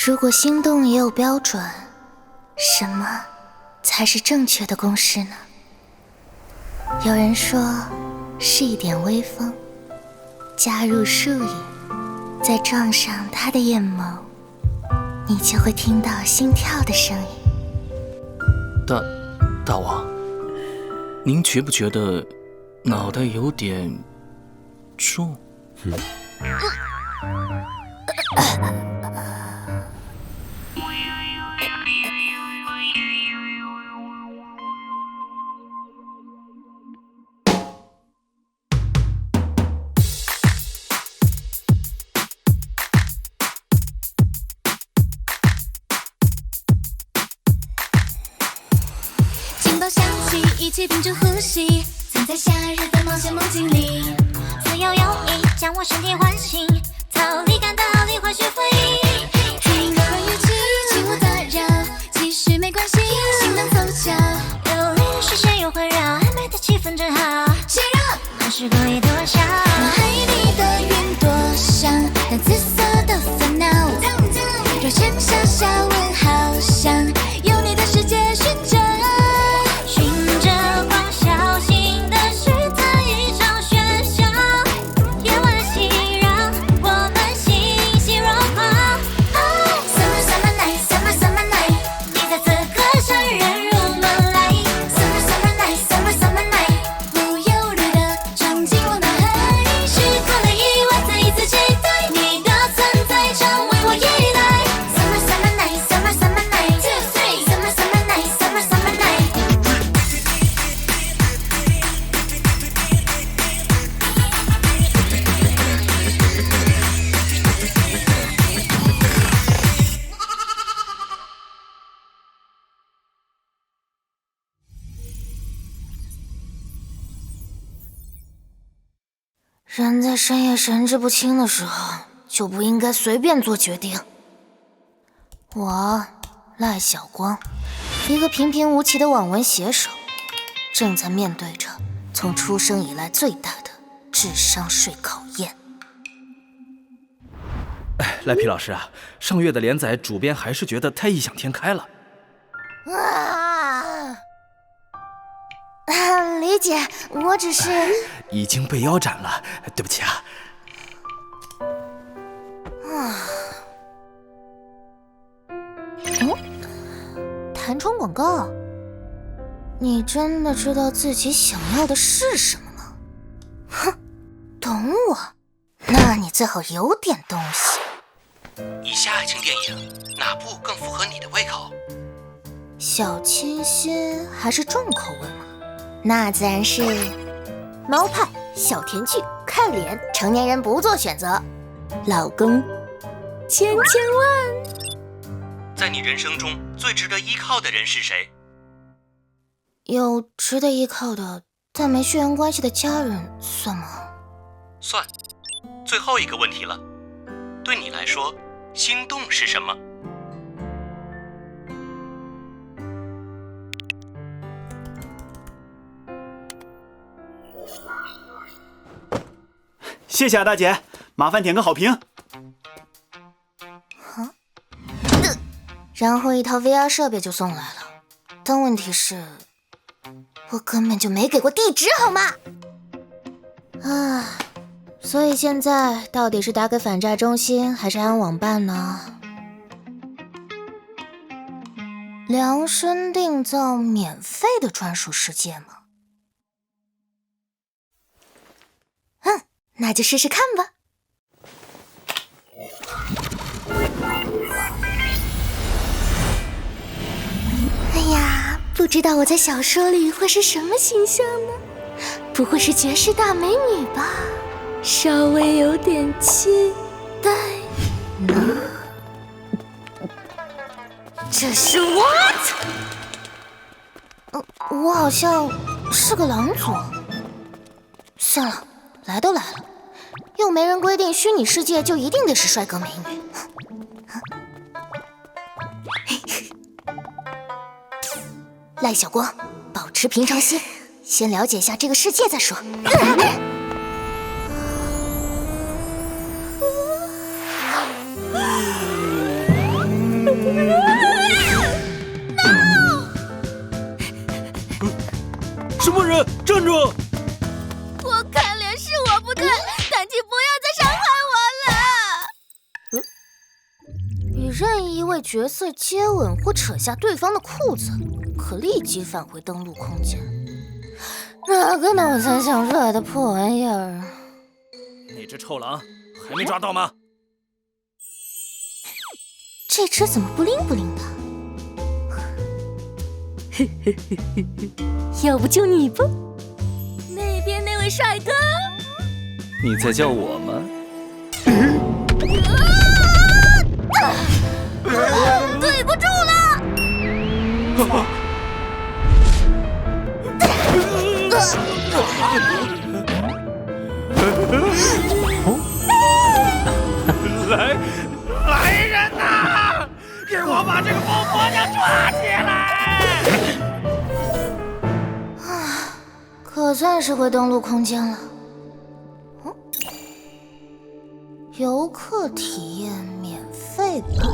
如果心动也有标准，什么才是正确的公式呢？有人说是一点微风，加入树影，再撞上他的眼眸，你就会听到心跳的声音。大王，您觉不觉得脑袋有点重？情报响起，一起屏住呼吸，藏在夏日的冒险梦境里。自由友谊将我身体唤醒，逃离感到离化学反应。听热恋语气，请勿打扰，继续没关系，心能凑巧。有恋视线又环绕，暧昧的气氛真好。气热，那是故意的玩笑。脑海里的云朵像蓝紫色的烦恼，热成小小问号，想有你的世界寻找。光小心的试探一场喧嚣，夜晚熙攘，我们欣喜若狂。Summer summer night, summer summer night， 你在此刻潸然入梦来。Summer summer night, summer summer night， 不忧虑的闯进我脑海，时刻的意外，再一次期待你的存在，成为我依赖。Summer summer night, summer summer night， 2 3 Summer summer night, summer summer night。人在深夜神志不清的时候，就不应该随便做决定。我赖小光，一个平平无奇的网文写手，正在面对着从出生以来最大的智商税考验。赖皮老师啊，上月的连载主编还是觉得太异想天开了。理解，我只是已经被腰斩了，对不起啊。弹窗广告，你真的知道自己想要的是什么吗？哼，懂我，那你最好有点东西。以下爱情电影哪部更符合你的胃口？小清新还是重口味吗？那自然是猫派、小甜剧、看脸，成年人不做选择。老公，千万。在你人生中最值得依靠的人是谁？有值得依靠的，但没血缘关系的家人算吗？算。最后一个问题了，对你来说，心动是什么？谢谢啊，大姐，麻烦点个好评。然后一套 VR 设备就送来了，但问题是，我根本就没给过地址，好吗？所以现在到底是打给反诈中心，还是安网办呢？量身定造免费的专属世界吗？那就试试看吧。哎呀，不知道我在小说里会是什么形象呢？不会是绝世大美女吧？稍微有点期待呢。这是 what？我好像是个狼族。算了，来都来了，又没人规定虚拟世界就一定得是帅哥美女。赖小光，保持平常心，先了解一下这个世界再说。任意一位角色接吻或扯下对方的裤子，可立即返回登录空间。哪个脑残想出来的破玩意儿？那只臭狼还没抓到吗？这只怎么不灵不灵的？要不就你吧。那边那位帅哥，你在叫我吗？对不住了。来人呐！给我把这个疯婆娘抓起来！可算是回登录空间了。游客体验免费版，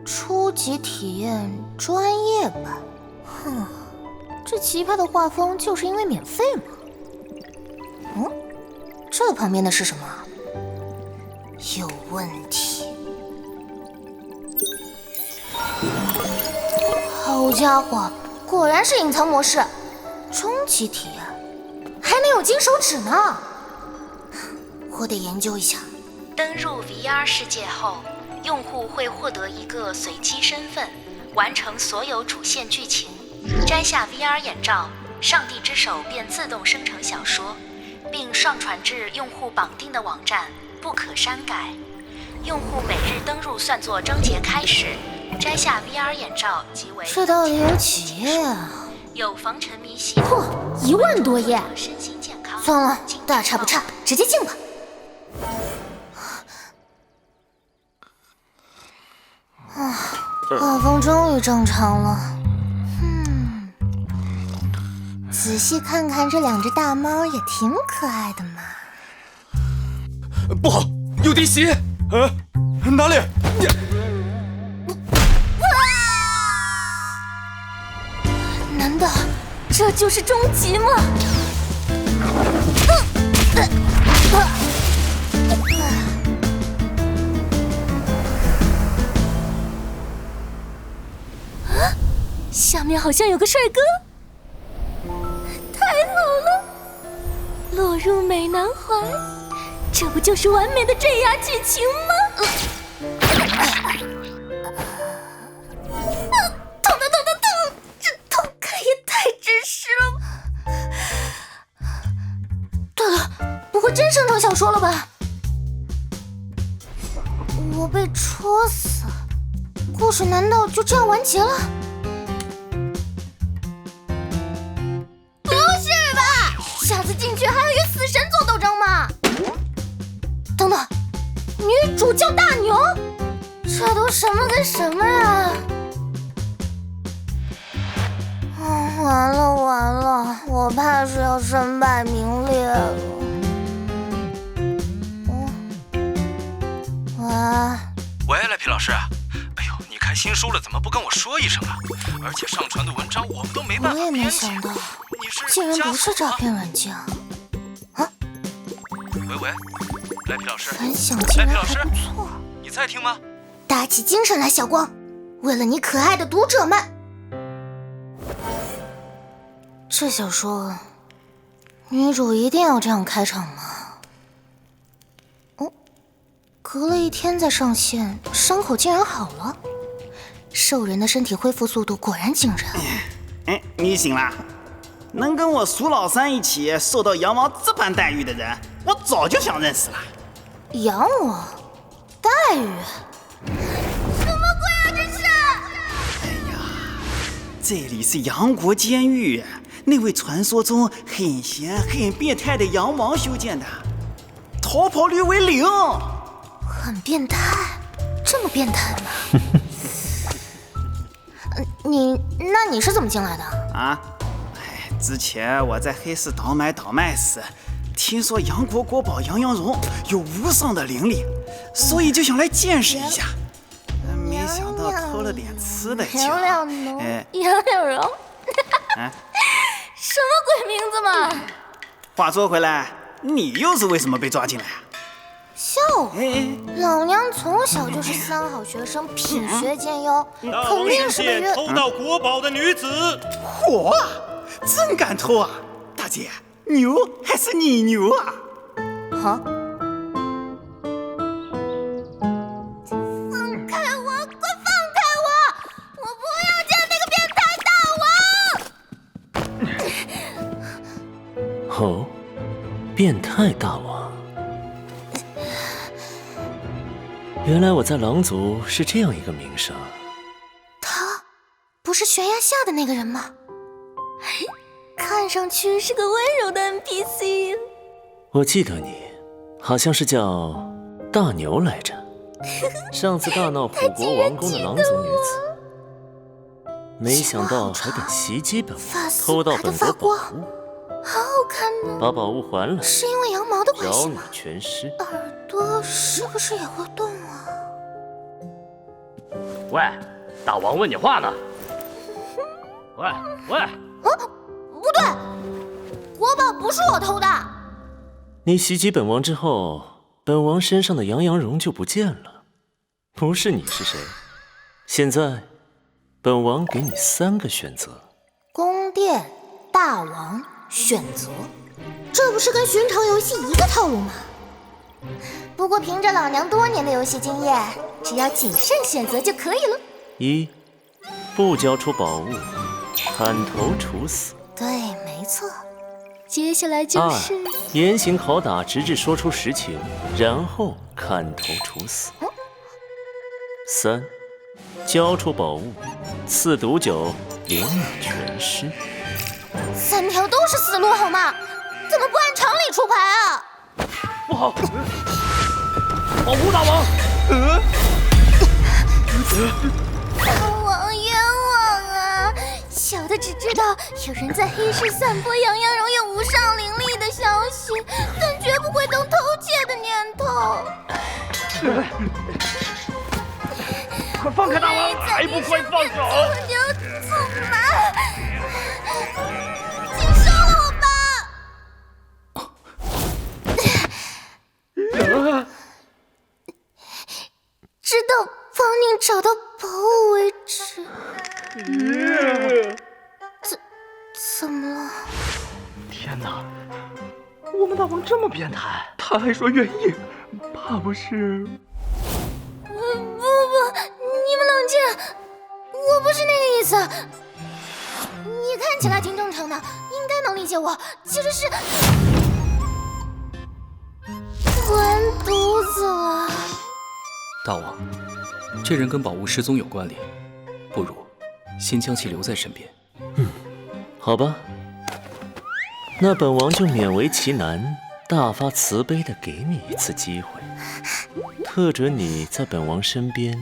初级体验专业版。哼，这奇葩的画风就是因为免费吗？这旁边的是什么？有问题。好家伙，果然是隐藏模式。终极体验还能有金手指呢，我得研究一下。登入 VR 世界后，用户会获得一个随机身份，完成所有主线剧情。摘下 VR 眼罩，上帝之手便自动生成小说，并上传至用户绑定的网站，不可删改。用户每日登入算作章节开始，摘下 VR 眼罩即为。这到底有几页啊？有防沉迷系统。嚯，1万多页！身心健康。算了，大差不差，直接进吧。画风终于正常了。仔细看看这两只大猫也挺可爱的嘛。不好，有滴血！哪里？难道这就是终极吗？下面好像有个帅哥，太好了，落入美男怀，这不就是完美的JR剧情吗？痛，这痛感也太真实了吧！对了，不会真生成小说了吧？我被戳死，故事难道就这样完结了？下次进去还要与死神做斗争吗？等等，女主叫大牛，这都什么跟什么呀？完了，我怕是要身败名裂了。喂，赖皮老师，哎呦，你看新书了，怎么不跟我说一声啊？而且上传的文章我们都没办法我也没编辑。想到，你是竟然不是诈骗软件啊！喂，赖皮老师，反响竟然还不错，你在听吗？打起精神来，小光，为了你可爱的读者们。这小说，女主一定要这样开场吗？隔了1天再上线，伤口竟然好了。兽人的身体恢复速度果然惊人。你醒啦？能跟我苏老三一起受到羊王这般待遇的人，我早就想认识了。养我？待遇？什么鬼啊这是？这里是羊国监狱，那位传说中很闲很变态的羊王修建的，逃跑率为0。很变态，这么变态吗？那你是怎么进来的啊？之前我在黑市倒买时，听说杨国国宝杨羊荣有无上的灵力，所以就想来见识一下。没想到偷了点吃的就……杨羊荣，什么鬼名字嘛？话说回来，你又是为什么被抓进来啊？笑话，老娘从小就是三好学生，品学兼优，肯定是本月偷到国宝的女子。嚯，真敢偷啊！大姐，牛还是你牛啊？好。哦，变态大王，原来我在狼族是这样一个名声。他不是悬崖下的那个人吗？看上去是个温柔的 NPC。我记得你好像是叫大牛来着，上次大闹虎国王宫的狼族女子，没想到还敢袭击本王，偷盗本国宝物。好好看呢，把宝物还了，是因为羊毛的关系吗？饶你全尸。耳朵是不是也会动啊？喂，大王问你话呢。喂。不对，国宝不是我偷的。你袭击本王之后，本王身上的羊羊绒就不见了，不是你是谁？现在，本王给你3个选择：宫殿、大王。选择，这不是跟寻常游戏一个套路吗？不过凭着老娘多年的游戏经验，只要谨慎选择就可以了。1. 不交出宝物，砍头处死。对，没错。接下来就是2. 严刑拷打，直至说出实情，然后砍头处死。3. 交出宝物，赐毒酒，连你全尸。3条都是死路好吗？怎么不按常理出牌啊？不好，保护大王！王冤枉啊！小的只知道有人在黑市散播羊羊绒有无上灵力的消息，但绝不会动偷窃的念头。快放开大王！还不快放手！就走吧。请收了我吧！直到帮您找到宝物为止。怎么了？天哪，我们大王这么变态，他还说愿意，怕不是？不，你们冷静，我不是那个意思。你看起来挺正常的，应该能理解我。其实是完犊子了。大王，这人跟宝物失踪有关联，不如先将其留在身边。好吧，那本王就勉为其难，大发慈悲地给你一次机会，特准你在本王身边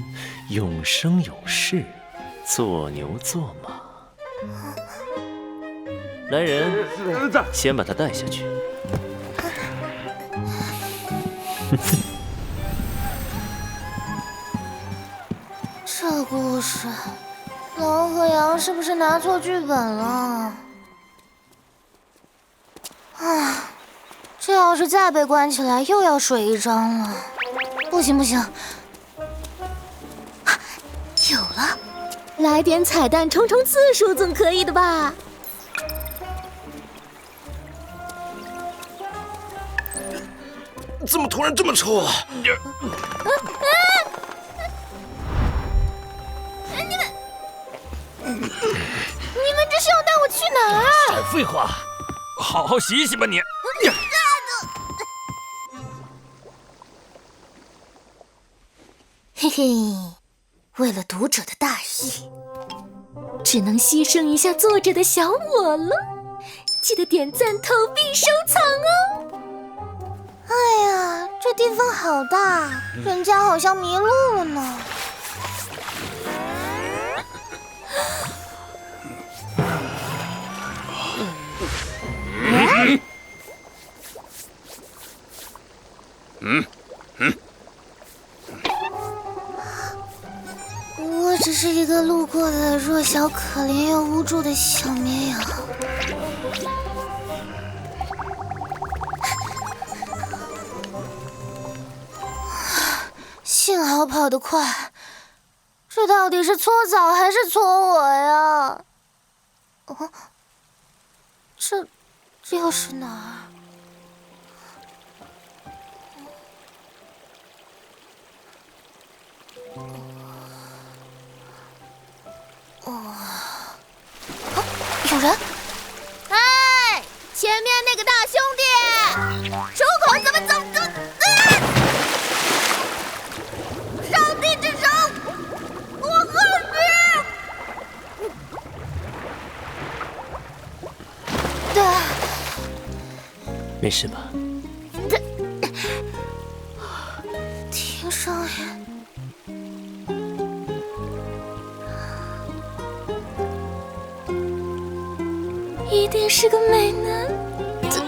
永生永世，做牛做马。来人，先把他带下去。这故事，狼和羊是不是拿错剧本了？啊，这要是再被关起来，又要水一张了。不行，有了，来点彩蛋冲冲次数总可以的吧？怎么突然这么臭啊？你们这是要带我去哪儿？少废话，好好洗洗吧你。嘿嘿，为了读者的大义，只能牺牲一下作者的小我了。记得点赞、投币、收藏哦！哎呀，这地方好大，人家好像迷路了呢。我只是一个路过的弱小、可怜又无助的小绵羊。幸好跑得快，这到底是搓澡还是搓我呀？哦，这又是哪儿？有人！哎，前面那个大兄弟，出口怎么走？上帝之手，我恨你！对，没事吧？听声音。一定是个美男子。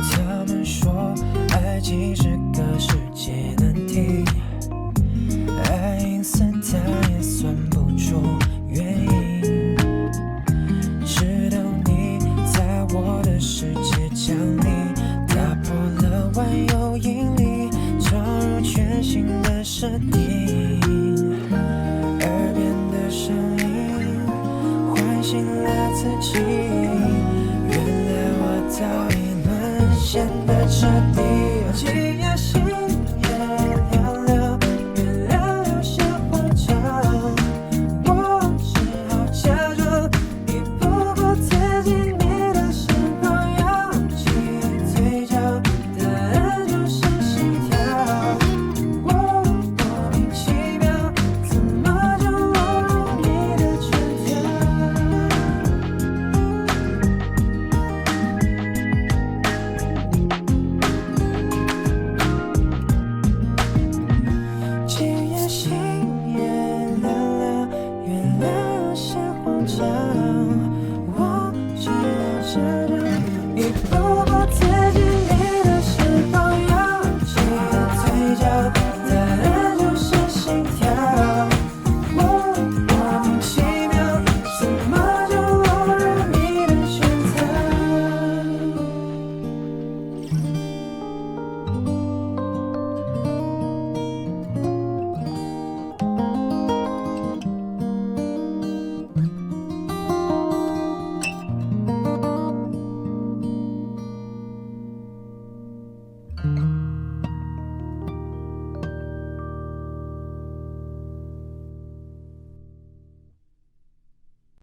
他们说爱情是个世界难题，爱因斯坦也算不出原因，直到你在我的世界降临，打破了万有引力，闯入全新的声音，耳边的声音唤醒了自己，原来我早已沦陷的彻底。